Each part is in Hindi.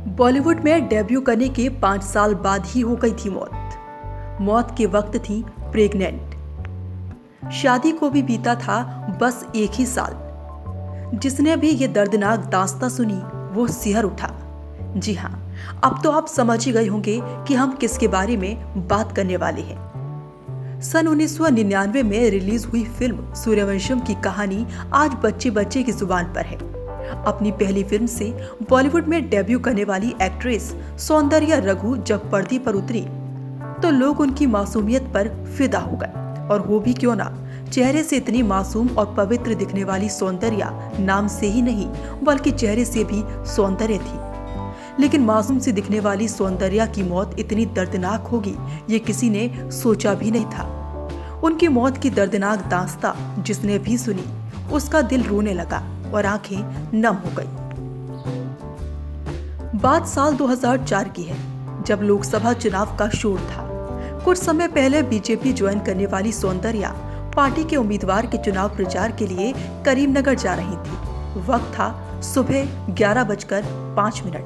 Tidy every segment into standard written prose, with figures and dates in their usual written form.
बॉलीवुड में डेब्यू करने के 5 साल बाद ही हो गई थी मौत। मौत के वक्त थी प्रेग्नेंट। शादी को भी बीता था बस एक ही साल। जिसने भी ये दर्दनाक दास्तां सुनी वो सिहर उठा। जी हाँ, अब तो आप समझ ही गए होंगे कि हम किसके बारे में बात करने वाले हैं। सन 1999 में रिलीज हुई फिल्म सूर्यवंशम की कहानी आज बच्चे बच्चे की जुबान पर है। अपनी पहली फिल्म से बॉलीवुड में डेब्यू करने वाली एक्ट्रेस सौंदर्या रघु जब पर्दे पर उतरी तो लोग उनकी मासूमियत पर फिदा हो गए। और वो भी क्यों ना, चेहरे से इतनी मासूम और पवित्र दिखने वाली सौंदर्या नाम से ही नहीं बल्कि चेहरे से भी सौंदर्य थी। लेकिन मासूम से दिखने वाली सौंदर्या की मौत इतनी दर्दनाक होगी ये किसी ने सोचा भी नहीं था। उनकी मौत की दर्दनाक दास्तां जिसने भी सुनी उसका दिल रोने लगा और आंखें नम हो गई। बात साल 2004 की है, जब लोकसभा चुनाव का शोर था। कुछ समय पहले बीजेपी ज्वाइन करने वाली सौंदर्या पार्टी के उम्मीदवार के चुनाव प्रचार के लिए करीमनगर जा रही थी। वक्त था सुबह 11:05।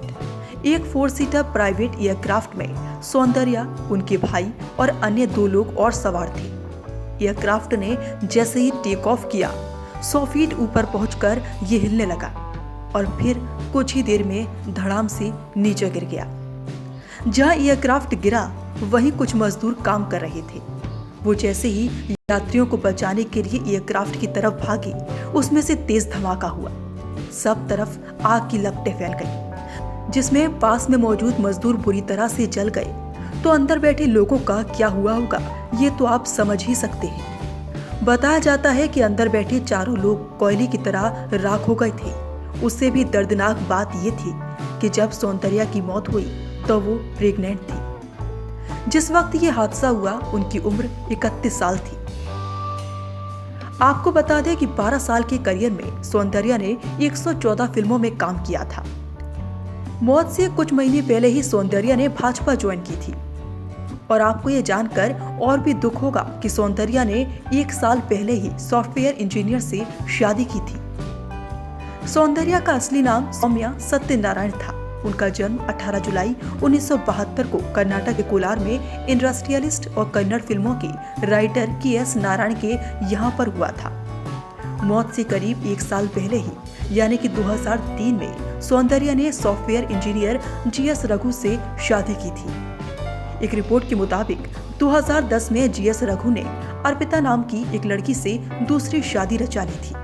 एक 4 सीटर प्राइवेट एयरक्राफ्ट में सौंदर्या, उनके भाई और अन्य 2 लोग और सवार थे। एयरक्राफ्ट ने जैसे ही टेक ऑफ किया 100 फीट ऊपर पहुंचकर ये हिलने लगा और फिर कुछ ही देर में धड़ाम से नीचे गिर गया। जहां एयरक्राफ्ट गिरा वहीं कुछ मजदूर काम कर रहे थे। वो जैसे ही यात्रियों को बचाने के लिए एयरक्राफ्ट की तरफ भागे उसमें से तेज धमाका हुआ। सब तरफ आग की लपटें फैल गई, जिसमें पास में मौजूद मजदूर बुरी तरह से जल गए। तो अंदर बैठे लोगों का क्या हुआ होगा ये तो आप समझ ही सकते हैं। बताया जाता है कि अंदर बैठे चारों लोग कोयले की तरह राख हो गए थे। उससे भी दर्दनाक बात ये थी कि जब सौंदर्या की मौत हुई तो वो प्रेग्नेंट थी। जिस वक्त ये हादसा हुआ उनकी उम्र 31 साल थी। आपको बता दें कि 12 साल के करियर में सौंदर्या ने 114 फिल्मों में काम किया था। मौत से कुछ महीने पहले ही सौंदर्या ने भाजपा ज्वाइन की थी। और आपको ये जानकर और भी दुख होगा कि सौंदर्या ने 1 साल पहले ही सॉफ्टवेयर इंजीनियर से शादी की थी। सौंदर्या का असली नाम सौम्या सत्यनारायण था। उनका जन्म 18 जुलाई 1972 को कर्नाटक के कोलार में इंडस्ट्रियलिस्ट और कन्नड़ फिल्मों के राइटर KS नारायण के यहाँ पर हुआ था। मौत से करीब 1 साल पहले ही यानी कि 2003 में सौंदर्या ने सॉफ्टवेयर इंजीनियर GS रघु से शादी की थी। एक रिपोर्ट के मुताबिक 2010 में GS रघु ने अर्पिता नाम की एक लड़की से दूसरी शादी रचा ली थी।